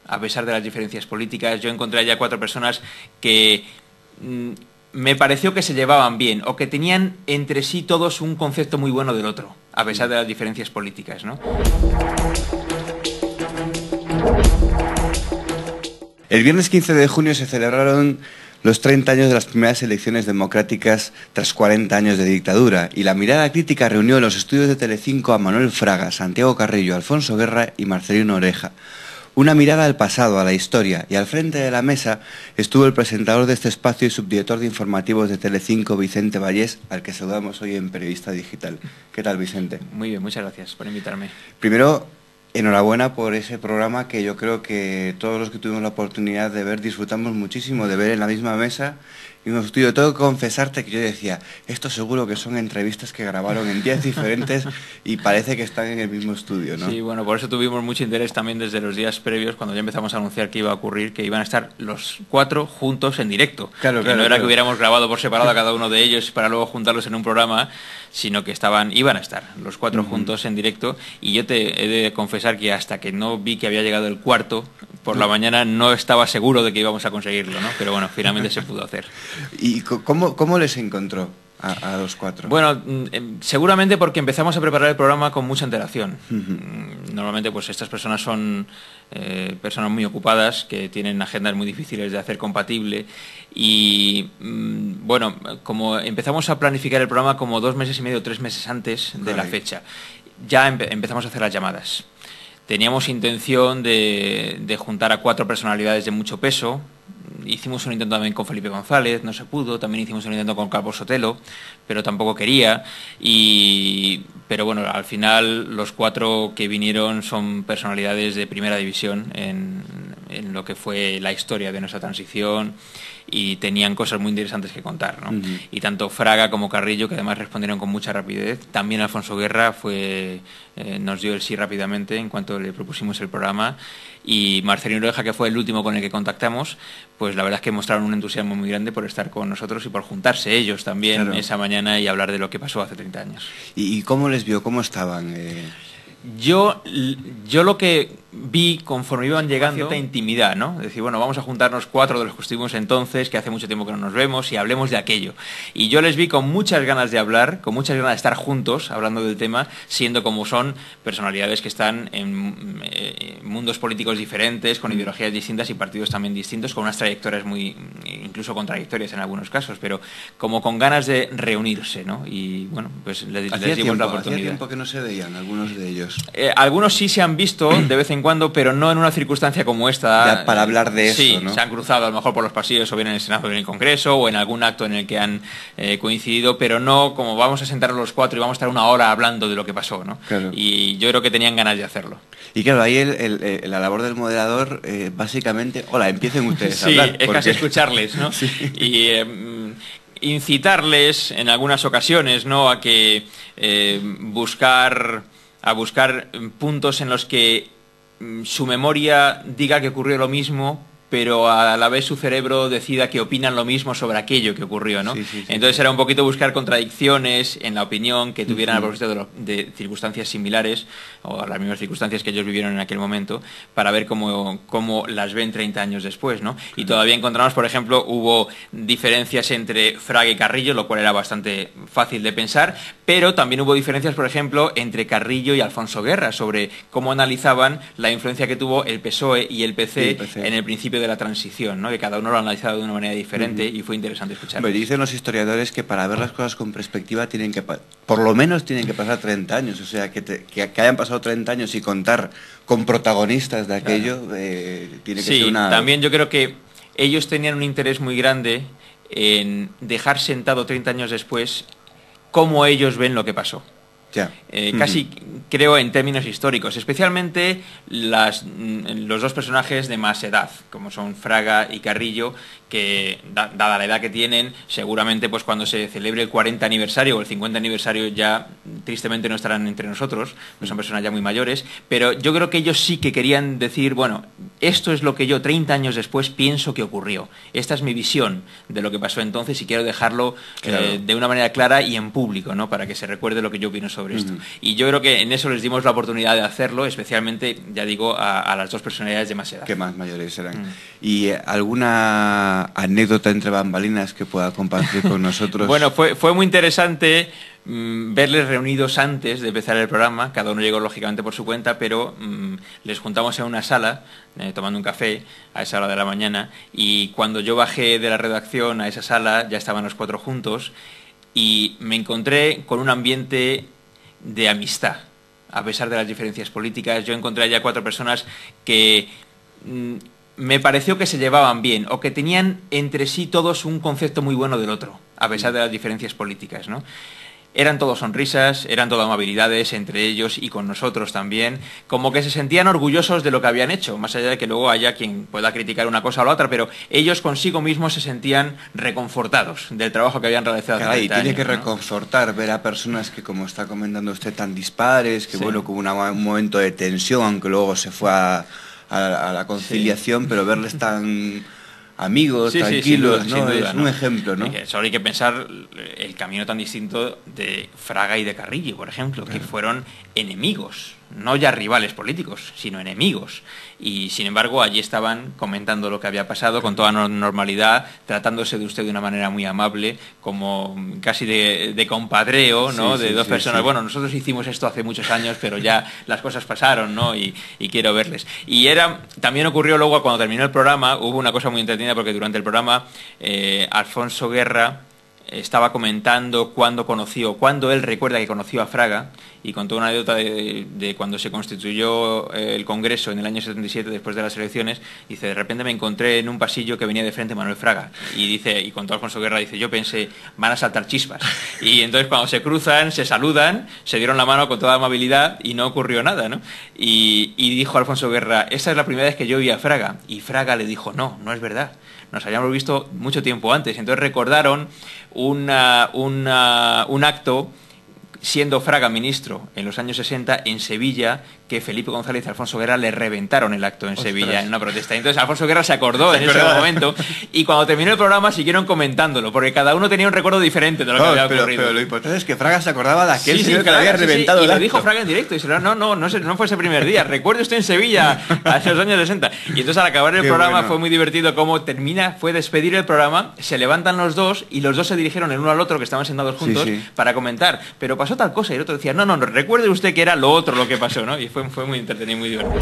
a pesar de las diferencias políticas. Yo encontré allá 4 personas que me pareció que se llevaban bien o que tenían entre sí todos un concepto muy bueno del otro, a pesar de las diferencias políticas, ¿no? El viernes 15 de junio se celebraron los 30 años de las primeras elecciones democráticas tras 40 años de dictadura, y la mirada crítica reunió en los estudios de Telecinco a Manuel Fraga, Santiago Carrillo, Alfonso Guerra y Marcelino Oreja. Una mirada al pasado, a la historia, y al frente de la mesa estuvo el presentador de este espacio y subdirector de informativos de Telecinco, Vicente Vallés, al que saludamos hoy en Periodista Digital. ¿Qué tal, Vicente? Muy bien, muchas gracias por invitarme. Primero, enhorabuena por ese programa que yo creo que todos los que tuvimos la oportunidad de ver disfrutamos muchísimo de ver en la misma mesa y un estudio. Tengo que confesarte que yo decía, esto seguro que son entrevistas que grabaron en días diferentes y parece que están en el mismo estudio, ¿no? Sí, bueno, por eso tuvimos mucho interés también desde los días previos, cuando ya empezamos a anunciar que iba a ocurrir, que iban a estar los 4 juntos en directo. Claro, que no era que hubiéramos grabado por separado a cada uno de ellos para luego juntarlos en un programa, sino que iban a estar los 4 juntos en directo. Y yo te he de confesar que hasta que no vi que había llegado el 4 por la mañana no estaba seguro de que íbamos a conseguirlo, ¿no? Pero bueno, finalmente se pudo hacer. ¿Y cómo les encontró a los 4? Bueno, seguramente porque empezamos a preparar el programa con mucha antelación. Normalmente pues estas personas son personas muy ocupadas, que tienen agendas muy difíciles de hacer compatible, y bueno, como empezamos a planificar el programa como 2 meses y medio, 3 meses antes de la fecha, ya empezamos a hacer las llamadas. Teníamos intención de juntar a 4 personalidades de mucho peso. Hicimos un intento también con Felipe González, no se pudo. También hicimos un intento con Calvo Sotelo, pero tampoco quería. Pero bueno, al final los 4 que vinieron son personalidades de primera división en lo que fue la historia de nuestra transición, y tenían cosas muy interesantes que contar, ¿no? Y tanto Fraga como Carrillo, que además respondieron con mucha rapidez. También Alfonso Guerra nos dio el sí rápidamente en cuanto le propusimos el programa. Y Marcelino Oreja, que fue el último con el que contactamos, pues la verdad es que mostraron un entusiasmo muy grande por estar con nosotros y por juntarse ellos también esa mañana y hablar de lo que pasó hace 30 años. ¿Y cómo les vio? ¿Cómo estaban? Yo lo que vi conforme iban llegando, cierta intimidad, ¿no? Decir, bueno, vamos a juntarnos 4 de los que estuvimos entonces, que hace mucho tiempo que no nos vemos, y hablemos de aquello. Y yo les vi con muchas ganas de hablar, con muchas ganas de estar juntos, hablando del tema, siendo como son personalidades que están en mundos políticos diferentes, con ideologías distintas y partidos también distintos, con unas trayectorias incluso contradictorias en algunos casos, pero como con ganas de reunirse, ¿no? Y bueno, pues les dimos la oportunidad. ¿Hacía tiempo que no se veían algunos de ellos? Algunos sí se han visto de vez en cuando, pero no en una circunstancia como esta. Ya para hablar de eso, sí, ¿no? Se han cruzado a lo mejor por los pasillos, o bien en el Senado o en el Congreso, o en algún acto en el que han coincidido, pero no como vamos a sentarnos los 4 y vamos a estar 1 hora hablando de lo que pasó, ¿no? Claro. Y yo creo que tenían ganas de hacerlo. Y claro, ahí la labor del moderador, básicamente, hola, empiecen ustedes a hablar. Sí, es casi escucharles, ¿no? Sí. Y incitarles en algunas ocasiones, ¿no?, a que buscar puntos en los que su memoria diga que ocurrió lo mismo, pero a la vez su cerebro decida que opinan lo mismo sobre aquello que ocurrió, ¿no? Sí. Entonces era un poquito buscar contradicciones en la opinión que tuvieran a propósito de circunstancias similares, o las mismas circunstancias que ellos vivieron en aquel momento, para ver cómo las ven 30 años después, ¿no? Y todavía encontramos, por ejemplo, hubo diferencias entre Fraga y Carrillo, lo cual era bastante fácil de pensar, pero también hubo diferencias, por ejemplo, entre Carrillo y Alfonso Guerra, sobre cómo analizaban la influencia que tuvo el PSOE y el PC en el principio de la transición, ¿no? Que cada uno lo ha analizado de una manera diferente y fue interesante escucharlo. Dicen los historiadores que para ver las cosas con perspectiva por lo menos tienen que pasar 30 años, o sea, que hayan pasado 30 años y contar con protagonistas de aquello, tiene que ser una... Sí, también yo creo que ellos tenían un interés muy grande en dejar sentado 30 años después cómo ellos ven lo que pasó. Casi creo en términos históricos, especialmente los 2 personajes de más edad, como son Fraga y Carrillo, que dada la edad que tienen, seguramente pues cuando se celebre el 40 aniversario o el 50 aniversario ya tristemente no estarán entre nosotros, no son personas ya muy mayores, pero yo creo que ellos sí que querían decir, bueno, esto es lo que yo 30 años después pienso que ocurrió, esta es mi visión de lo que pasó entonces y quiero dejarlo de una manera clara y en público, ¿no?, para que se recuerde lo que yo opino sobre sobre esto. Y yo creo que en eso les dimos la oportunidad de hacerlo, especialmente, ya digo, a las dos personalidades de más edad. Que más mayores eran. ¿Y alguna anécdota entre bambalinas que pueda compartir con nosotros? Bueno, fue muy interesante verles reunidos antes de empezar el programa. Cada uno llegó lógicamente por su cuenta, pero les juntamos en una sala tomando un café a esa hora de la mañana, y cuando yo bajé de la redacción a esa sala ya estaban los cuatro juntos y me encontré con un ambiente de amistad. A pesar de las diferencias políticas, yo encontré allá cuatro personas que me pareció que se llevaban bien, o que tenían entre sí todos un concepto muy bueno del otro, a pesar de las diferencias políticas, ¿no? Eran todos sonrisas, eran todo amabilidades entre ellos y con nosotros también, como que se sentían orgullosos de lo que habían hecho, más allá de que luego haya quien pueda criticar una cosa o la otra, pero ellos consigo mismos se sentían reconfortados del trabajo que habían realizado. Caray, tiene que reconfortar ver a personas que, como está comentando usted, tan dispares, que bueno, como un momento de tensión, aunque luego se fue a la conciliación, pero verles tan amigos, tranquilos, sin duda, es un ejemplo, ¿no? Solo hay que pensar el camino tan distinto de Fraga y de Carrillo, por ejemplo, que fueron enemigos, no ya rivales políticos, sino enemigos. Y sin embargo allí estaban comentando lo que había pasado con toda normalidad, tratándose de usted de una manera muy amable, como casi de compadreo, ¿no? De dos personas. Bueno, nosotros hicimos esto hace muchos años, pero ya las cosas pasaron, ¿no? Y quiero verles. Y también ocurrió luego, cuando terminó el programa, hubo una cosa muy entretenida, porque durante el programa Alfonso Guerra estaba comentando cuando él recuerda que conoció a Fraga, y contó una anécdota de cuando se constituyó el Congreso en el año 77, después de las elecciones. Dice, de repente me encontré en un pasillo que venía de frente Manuel Fraga, y contó Alfonso Guerra, dice, yo pensé, van a saltar chispas. Y entonces cuando se cruzan, se saludan, se dieron la mano con toda amabilidad y no ocurrió nada, ¿no? Y dijo Alfonso Guerra, esa es la primera vez que yo vi a Fraga. Y Fraga le dijo, no es verdad, nos habíamos visto mucho tiempo antes. Entonces recordaron un acto, siendo Fraga ministro en los años 60 en Sevilla, que Felipe González y Alfonso Guerra le reventaron el acto en Sevilla en una protesta. Entonces Alfonso Guerra se acordó en ese momento, y cuando terminó el programa siguieron comentándolo, porque cada uno tenía un recuerdo diferente de lo que había ocurrido. Pero lo importante es que Fraga se acordaba de aquel señor que le había reventado el acto. Y lo dijo Fraga en directo, y dice, no fue ese primer día, recuerdo estoy en Sevilla hace los años 60. Y entonces al acabar el programa fue muy divertido cómo fue despedir el programa, se levantan los dos y los dos se dirigieron el uno al otro, que estaban sentados juntos, para comentar, pero pasó tal cosa, y el otro decía, no, recuerde usted que era lo otro lo que pasó, ¿no? Y fue muy entretenido y muy divertido.